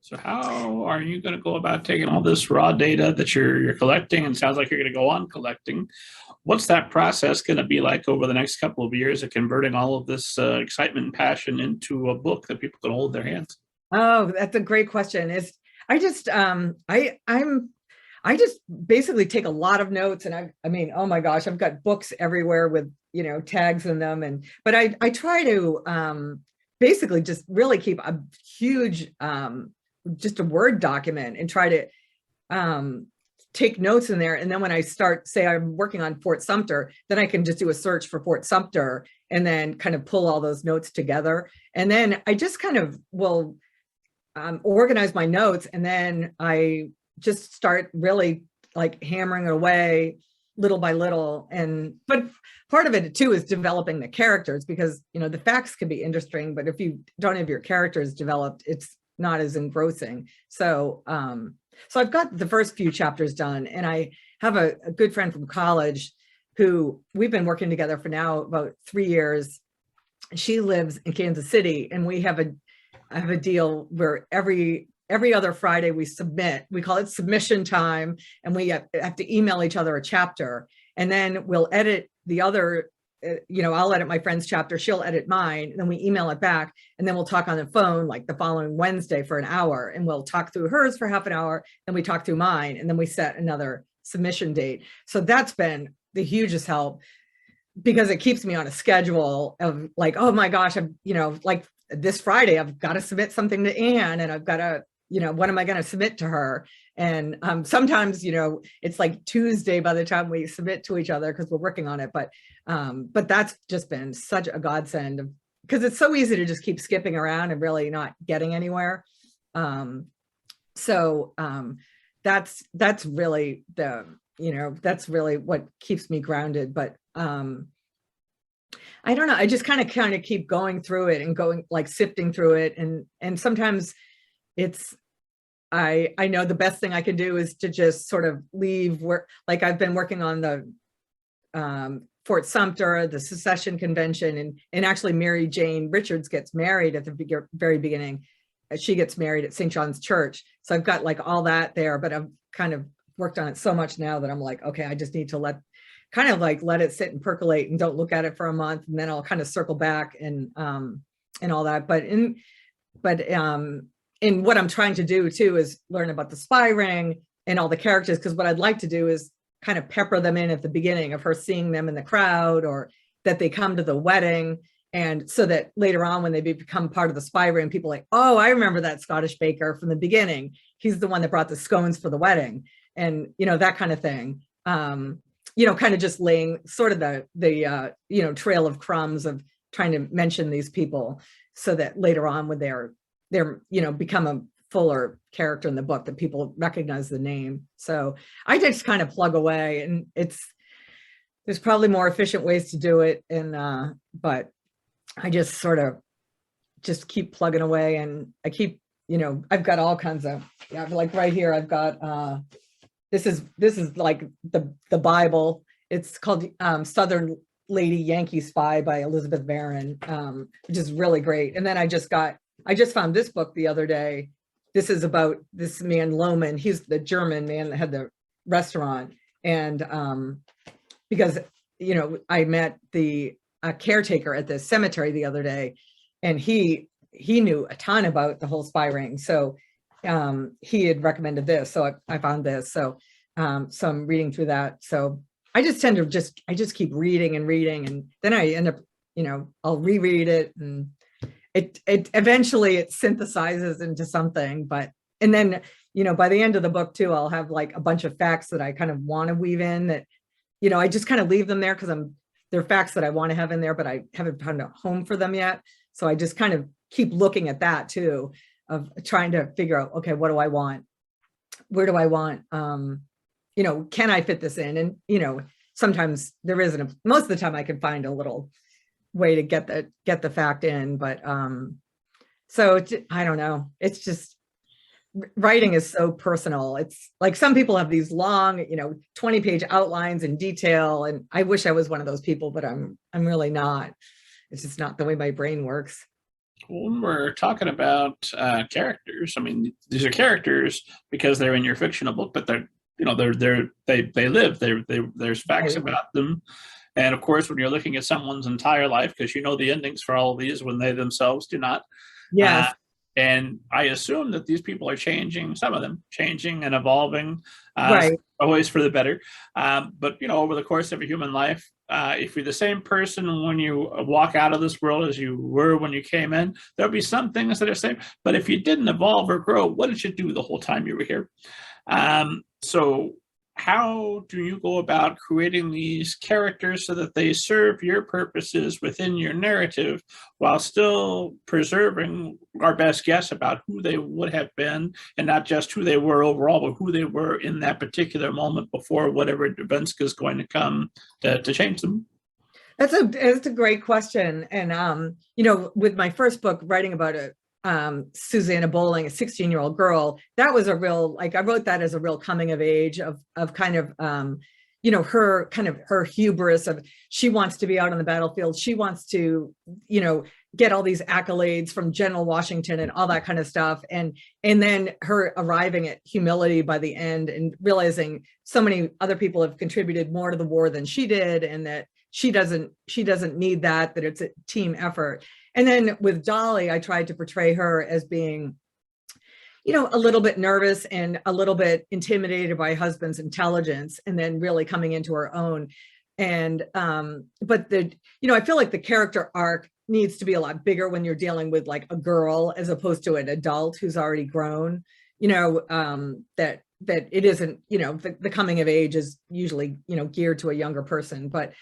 So how are you going to go about taking all this raw data that you're collecting, and sounds like you're going to go on collecting? What's that process going to be like over the next couple of years of converting all of this excitement and passion into a book that people can hold in their hands? Oh, that's a great question. Is I just I just basically take a lot of notes, and I mean, oh my gosh, I've got books everywhere with, tags in them. And but I try to basically just really keep a huge just a Word document and try to take notes in there. And then when I start, say I'm working on Fort Sumter, then I can just do a search for Fort Sumter and then kind of pull all those notes together. And then I just kind of will organize my notes, and then I just start really like hammering away little by little. And but part of it too is developing the characters, because the facts can be interesting, but if you don't have your characters developed, it's not as engrossing. So so I've got the first few chapters done, and I have a good friend from college who we've been working together for now about 3 years. She lives in Kansas City, and I have a deal where every other Friday we call it submission time, and we have to email each other a chapter, and then we'll edit the other, I'll edit my friend's chapter, she'll edit mine, and then we email it back, and then we'll talk on the phone like the following Wednesday for an hour, and we'll talk through hers for half an hour, then we talk through mine, and then we set another submission date. So that's been the hugest help, because it keeps me on a schedule of like, oh my gosh, like this Friday, I've got to submit something to Anne, and I've got to, what am I going to submit to her? And sometimes, it's like Tuesday by the time we submit to each other because we're working on it. But that's just been such a godsend, because it's so easy to just keep skipping around and really not getting anywhere. So that's really that's really what keeps me grounded. But I don't know. I just kind of keep going through it and going, like, sifting through it. And sometimes it's, I know the best thing I can do is to just sort of leave where, like, I've been working on the Fort Sumter, the secession convention, and actually Mary Jane Richards gets married at the very beginning. She gets married at St. John's Church. So I've got like all that there, but I've kind of worked on it so much now that I'm like, okay, I just need to let it sit and percolate and don't look at it for a month, and then I'll kind of circle back and all that. In what I'm trying to do too is learn about the spy ring and all the characters, because what I'd like to do is kind of pepper them in at the beginning of her seeing them in the crowd, or that they come to the wedding, and so that later on when they become part of the spy ring, people are like, oh, I remember that Scottish baker from the beginning. He's the one that brought the scones for the wedding, and that kind of thing. Kind of just laying sort of the trail of crumbs of trying to mention these people, so that later on when they're become a fuller character in the book, that people recognize the name. So I just kind of plug away, and there's probably more efficient ways to do it. And but I just sort of just keep plugging away, and I keep, I've got all kinds of, like right here, I've got, this is like the Bible. It's called Southern Lady Yankee Spy by Elizabeth Barron, which is really great. And then I just found this book the other day. This is about this man Lohman. He's the German man that had the restaurant. And because, I met the caretaker at the cemetery the other day, and he knew a ton about the whole spy ring. So he had recommended this. So I found this. So I'm reading through that. So I just tend to I just keep reading and reading. And then I end up, I'll reread it, and it eventually it synthesizes into something. And then, by the end of the book too, I'll have like a bunch of facts that I kind of want to weave in, that, I just kind of leave them there because they're facts that I want to have in there, but I haven't found a home for them yet. So I just kind of keep looking at that too, of trying to figure out, okay, what do I want? Where do I want? Can I fit this in? And, sometimes there isn't, most of the time I can find a little way to get the fact in, but so I don't know. It's just, writing is so personal. It's like some people have these long, 20-page outlines in detail, and I wish I was one of those people, but I'm really not. It's just not the way my brain works. When we're talking about characters, I mean, these are characters because they're in your fictional book, but they're, you know, they live. There's facts Right. about them. And of course, when you're looking at someone's entire life, because you know the endings for all of these when they themselves do not. Uh, Yes. and I assume that these people are changing, some of them changing and evolving, Right. always for the better. But you know, over the course of a human life, if you're the same person when you walk out of this world as you were when you came in, there'll be some things that are same. But if you didn't evolve or grow, what did you do the whole time you were here? So how do you go about creating these characters so that they serve your purposes within your narrative while still preserving our best guess about who they would have been, and not just who they were overall, but who they were in that particular moment before whatever events is going to come to change them? That's a great question. And you know, with my first book, writing about a Susanna Bolling, a 16-year-old girl, that was a real, like, I wrote that as a real coming of age of kind of you know, her kind of her hubris of, she wants to be out on the battlefield, she wants to, you know, get all these accolades from General Washington and all that kind of stuff, and then her arriving at humility by the end and realizing so many other people have contributed more to the war than she did, and that she doesn't need that it's a team effort. And then with Dolley, I tried to portray her as being, you know, a little bit nervous and a little bit intimidated by husband's intelligence, and then really coming into her own. And but you know, I feel like the character arc needs to be a lot bigger when you're dealing with like a girl as opposed to an adult who's already grown, you know, that it isn't, you know, the coming of age is usually, you know, geared to a younger person. But